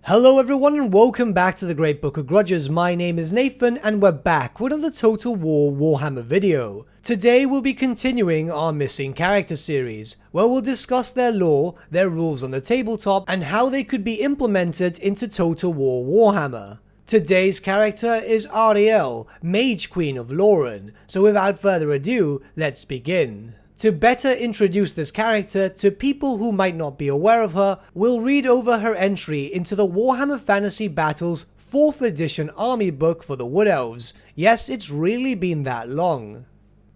Hello everyone and welcome back to the Great Book of Grudges. My name is Nathan and we're back with another Total War Warhammer video. Today we'll be continuing our Missing Character series, where we'll discuss their lore, their rules on the tabletop, and how they could be implemented into Total War Warhammer. Today's character is Ariel, Mage Queen of Loren, so without further ado, let's begin. To better introduce this character to people who might not be aware of her, we'll read over her entry into the Warhammer Fantasy Battles 4th edition army book for the Wood Elves. Yes, it's really been that long.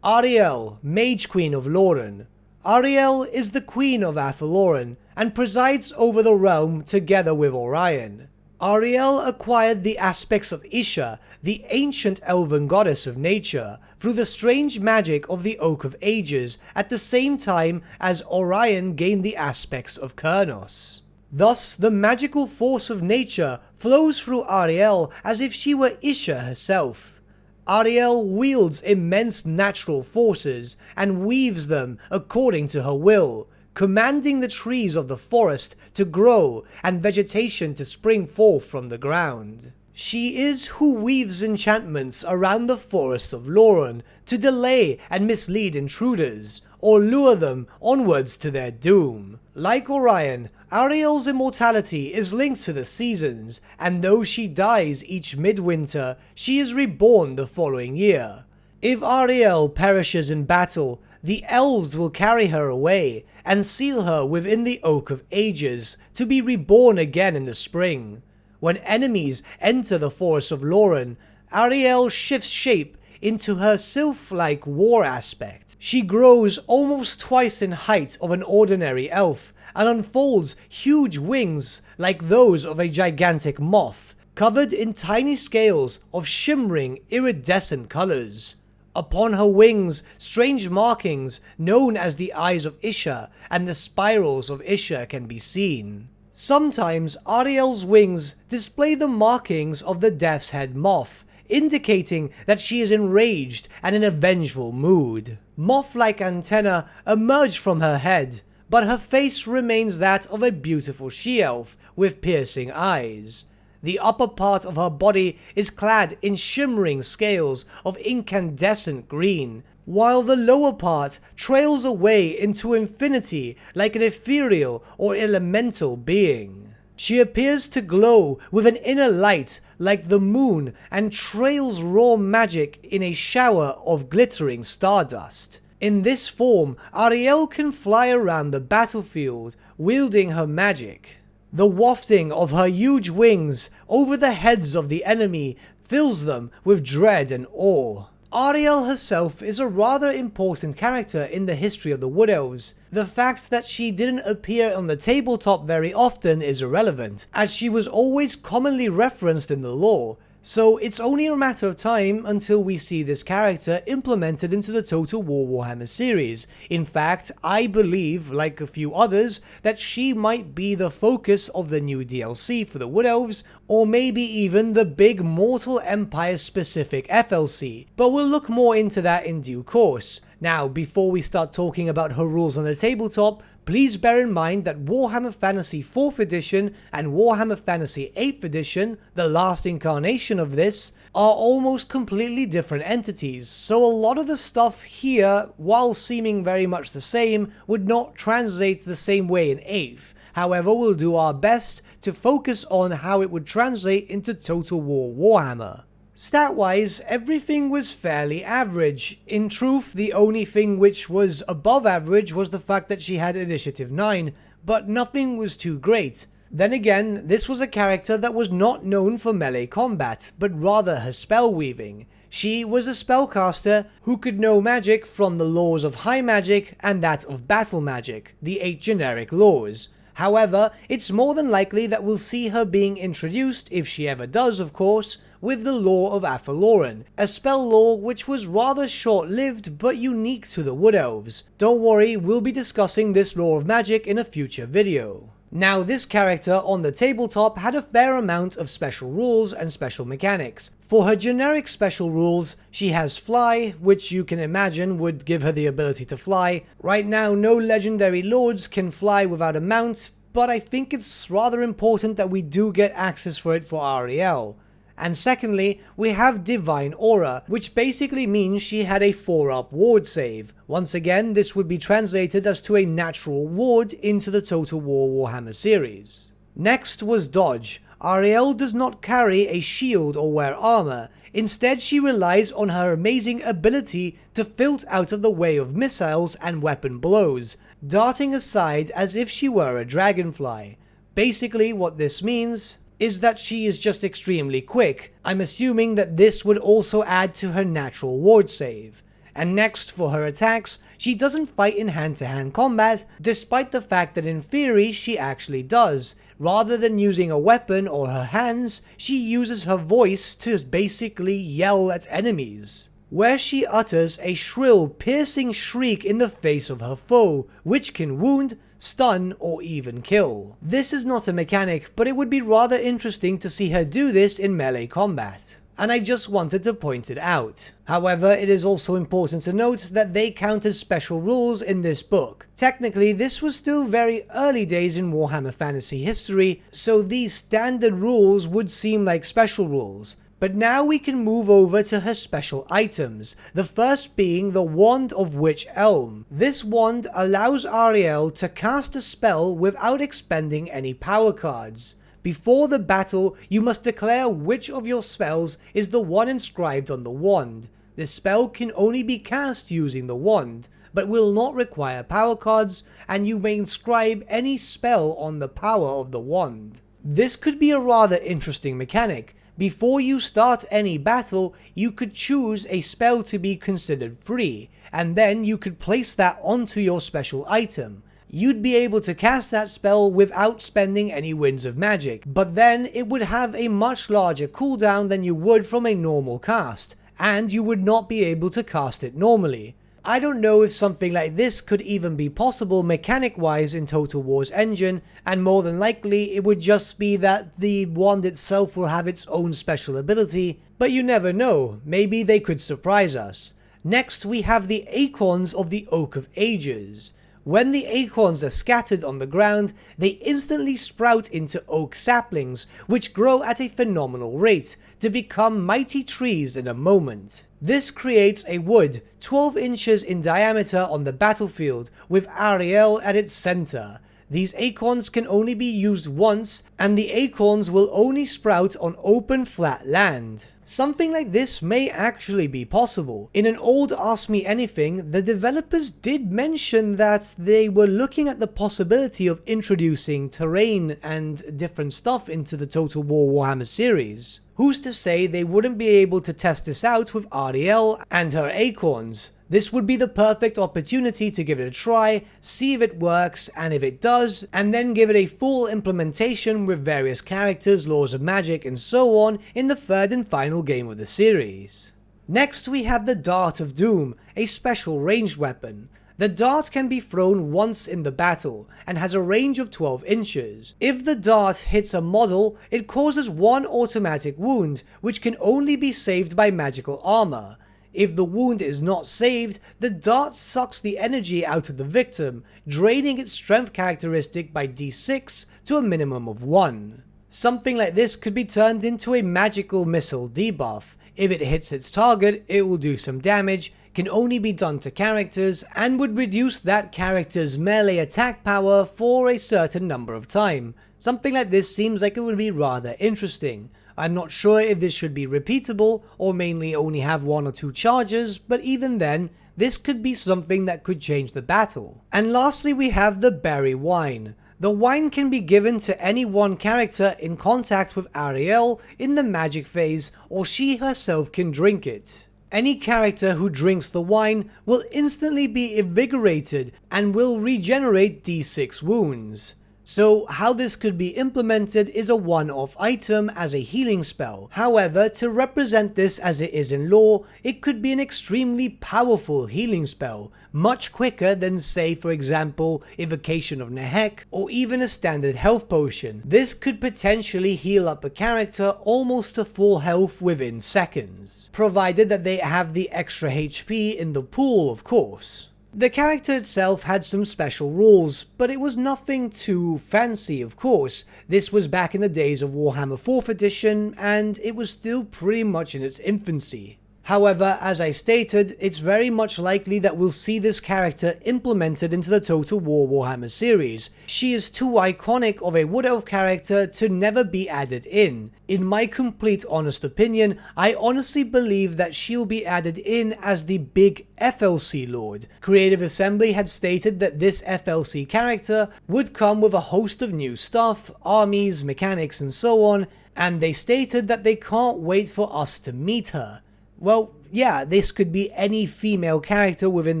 Ariel, Mage Queen of Loren. Ariel is the Queen of Loren and presides over the realm together with Orion. Ariel acquired the aspects of Isha, the ancient elven goddess of nature, through the strange magic of the Oak of Ages at the same time as Orion gained the aspects of Kurnos. Thus, the magical force of nature flows through Ariel as if she were Isha herself. Ariel wields immense natural forces and weaves them according to her will, commanding the trees of the forest to grow and vegetation to spring forth from the ground. She is who weaves enchantments around the forests of Loren to delay and mislead intruders, or lure them onwards to their doom. Like Orion, Ariel's immortality is linked to the seasons, and though she dies each midwinter, she is reborn the following year. If Ariel perishes in battle, the elves will carry her away and seal her within the Oak of Ages to be reborn again in the spring. When enemies enter the forests of Loren, Ariel shifts shape into her sylph-like war aspect. She grows almost twice in height of an ordinary elf and unfolds huge wings like those of a gigantic moth, covered in tiny scales of shimmering iridescent colors. Upon her wings, strange markings known as the Eyes of Isha and the Spirals of Isha can be seen. Sometimes Ariel's wings display the markings of the Death's Head moth, indicating that she is enraged and in a vengeful mood. Moth-like antennae emerge from her head, but her face remains that of a beautiful she-elf with piercing eyes. The upper part of her body is clad in shimmering scales of incandescent green, while the lower part trails away into infinity like an ethereal or elemental being. She appears to glow with an inner light like the moon and trails raw magic in a shower of glittering stardust. In this form, Ariel can fly around the battlefield, wielding her magic. The wafting of her huge wings over the heads of the enemy fills them with dread and awe. Ariel herself is a rather important character in the history of the Wood Elves. The fact that she didn't appear on the tabletop very often is irrelevant, as she was always commonly referenced in the lore. So it's only a matter of time until we see this character implemented into the Total War Warhammer series. In fact, I believe, like a few others, that she might be the focus of the new DLC for the Wood Elves, or maybe even the big Mortal Empire specific FLC, but we'll look more into that in due course. Now, before we start talking about her rules on the tabletop, please bear in mind that Warhammer Fantasy 4th edition and Warhammer Fantasy 8th edition, the last incarnation of this, are almost completely different entities, so a lot of the stuff here, while seeming very much the same, would not translate the same way in 8th. However, we'll do our best to focus on how it would translate into Total War Warhammer. Stat-wise, everything was fairly average. In truth, the only thing which was above average was the fact that she had Initiative 9, but nothing was too great. Then again, this was a character that was not known for melee combat, but rather her spell weaving. She was a spellcaster who could know magic from the laws of high magic and that of battle magic, the 8 generic laws. However, it's more than likely that we'll see her being introduced, if she ever does of course, with the Law of Loren, a spell lore which was rather short-lived but unique to the Wood Elves. Don't worry, we'll be discussing this law of magic in a future video. Now, this character on the tabletop had a fair amount of special rules and special mechanics. For her generic special rules, she has Fly, which you can imagine would give her the ability to fly. Right now, no legendary lords can fly without a mount, but I think it's rather important that we do get access for it for Ariel. And secondly, we have Divine Aura, which basically means she had a 4-up ward save. Once again, this would be translated as to a natural ward into the Total War Warhammer series. Next was Dodge. Ariel does not carry a shield or wear armor. Instead, she relies on her amazing ability to filt out of the way of missiles and weapon blows, darting aside as if she were a dragonfly. Basically, what this means is that she is just extremely quick. I'm assuming that this would also add to her natural ward save. And next, for her attacks, she doesn't fight in hand-to-hand combat, despite the fact that in theory she actually does. Rather than using a weapon or her hands, she uses her voice to basically yell at enemies, where she utters a shrill, piercing shriek in the face of her foe, which can wound, stun, or even kill. This is not a mechanic, but it would be rather interesting to see her do this in melee combat, and I just wanted to point it out. However, it is also important to note that they count as special rules in this book. Technically, this was still very early days in Warhammer Fantasy history, so these standard rules would seem like special rules. But now we can move over to her special items, the first being the Wand of Witch Elm. This wand allows Ariel to cast a spell without expending any power cards. Before the battle, you must declare which of your spells is the one inscribed on the wand. This spell can only be cast using the wand, but will not require power cards, and you may inscribe any spell on the power of the wand. This could be a rather interesting mechanic. Before you start any battle, you could choose a spell to be considered free, and then you could place that onto your special item. You'd be able to cast that spell without spending any winds of magic, but then it would have a much larger cooldown than you would from a normal cast, and you would not be able to cast it normally. I don't know if something like this could even be possible mechanic-wise in Total War's engine, and more than likely it would just be that the wand itself will have its own special ability, but you never know, maybe they could surprise us. Next we have the Acorns of the Oak of Ages. When the acorns are scattered on the ground, they instantly sprout into oak saplings, which grow at a phenomenal rate, to become mighty trees in a moment. This creates a wood 12 inches in diameter on the battlefield, with Ariel at its center. These acorns can only be used once, and the acorns will only sprout on open flat land. Something like this may actually be possible. In an old Ask Me Anything, the developers did mention that they were looking at the possibility of introducing terrain and different stuff into the Total War Warhammer series. Who's to say they wouldn't be able to test this out with Ariel and her acorns? This would be the perfect opportunity to give it a try, see if it works, and if it does, and then give it a full implementation with various characters, laws of magic, and so on in the third and final game of the series. Next we have the Dart of Doom, a special ranged weapon. The dart can be thrown once in the battle, and has a range of 12 inches. If the dart hits a model, it causes one automatic wound, which can only be saved by magical armor. If the wound is not saved, the dart sucks the energy out of the victim, draining its strength characteristic by d6 to a minimum of 1. Something like this could be turned into a magical missile debuff. If it hits its target, it will do some damage, can only be done to characters, and would reduce that character's melee attack power for a certain number of time. Something like this seems like it would be rather interesting. I'm not sure if this should be repeatable, or mainly only have 1 or 2 charges, but even then, this could be something that could change the battle. And lastly we have the Berry Wine. The wine can be given to any one character in contact with Ariel in the magic phase, or she herself can drink it. Any character who drinks the wine will instantly be invigorated and will regenerate d6 wounds. So how this could be implemented is a one-off item as a healing spell. However, to represent this as it is in lore, it could be an extremely powerful healing spell, much quicker than, say for example, Evocation of Nehek or even a standard health potion. This could potentially heal up a character almost to full health within seconds, provided that they have the extra HP in the pool, of course. The character itself had some special rules, but it was nothing too fancy, of course. This was back in the days of Warhammer 4th edition, and it was still pretty much in its infancy. However, as I stated, it's very much likely that we'll see this character implemented into the Total War Warhammer series. She is too iconic of a Wood Elf character to never be added in. In my complete honest opinion, I honestly believe that she'll be added in as the big FLC Lord. Creative Assembly had stated that this FLC character would come with a host of new stuff, armies, mechanics and so on, and they stated that they can't wait for us to meet her. Well, yeah, this could be any female character within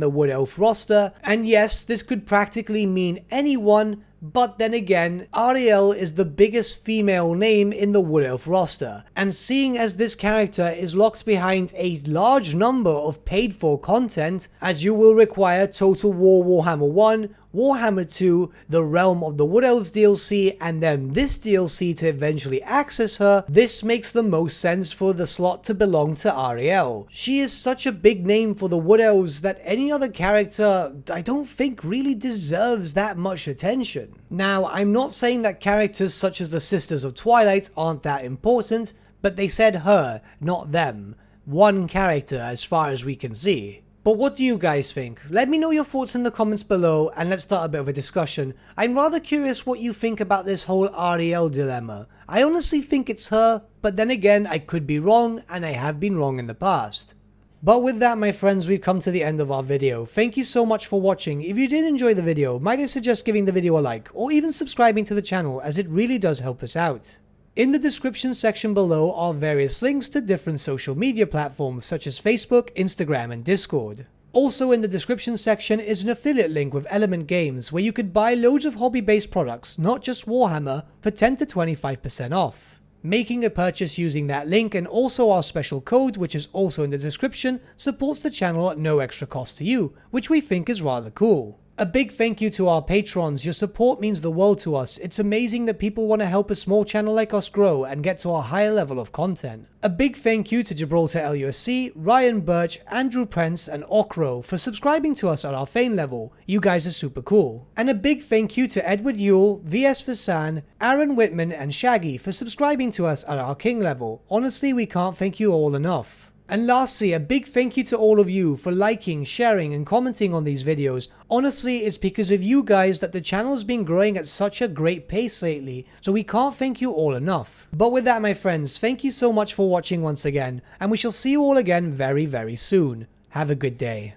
the Wood Elf roster, and yes, this could practically mean anyone, but then again, Ariel is the biggest female name in the Wood Elf roster, and seeing as this character is locked behind a large number of paid for content, as you will require Total War Warhammer 1, Warhammer 2, the Realm of the Wood Elves DLC, and then this DLC to eventually access her, this makes the most sense for the slot to belong to Ariel. She is such a big name for the Wood Elves that any other character I don't think really deserves that much attention. Now, I'm not saying that characters such as the Sisters of Twilight aren't that important, but they said her, not them. One character as far as we can see. But what do you guys think? Let me know your thoughts in the comments below and let's start a bit of a discussion. I'm rather curious what you think about this whole Ariel dilemma. I honestly think it's her, but then again I could be wrong and I have been wrong in the past. But with that, my friends, we've come to the end of our video. Thank you so much for watching. If you did enjoy the video, might I suggest giving the video a like or even subscribing to the channel, as it really does help us out. In the description section below are various links to different social media platforms such as Facebook, Instagram and Discord. Also in the description section is an affiliate link with Element Games where you could buy loads of hobby-based products, not just Warhammer, for 10 to 25% off. Making a purchase using that link and also our special code, which is also in the description, supports the channel at no extra cost to you, which we think is rather cool. A big thank you to our patrons. Your support means the world to us. It's amazing that people want to help a small channel like us grow and get to a higher level of content. A big thank you to Gibraltar LUSC, Ryan Bertsche, Andrew Prince and Okro for subscribing to us at our Fane level. You guys are super cool. And a big thank you to Edward Yule, VS Vasan, Aaron Whitman and Shaggy for subscribing to us at our King level. Honestly, we can't thank you all enough. And lastly, a big thank you to all of you for liking, sharing and commenting on these videos. Honestly, it's because of you guys that the channel has been growing at such a great pace lately, so we can't thank you all enough. But with that, my friends, thank you so much for watching once again, and we shall see you all again very, very soon. Have a good day.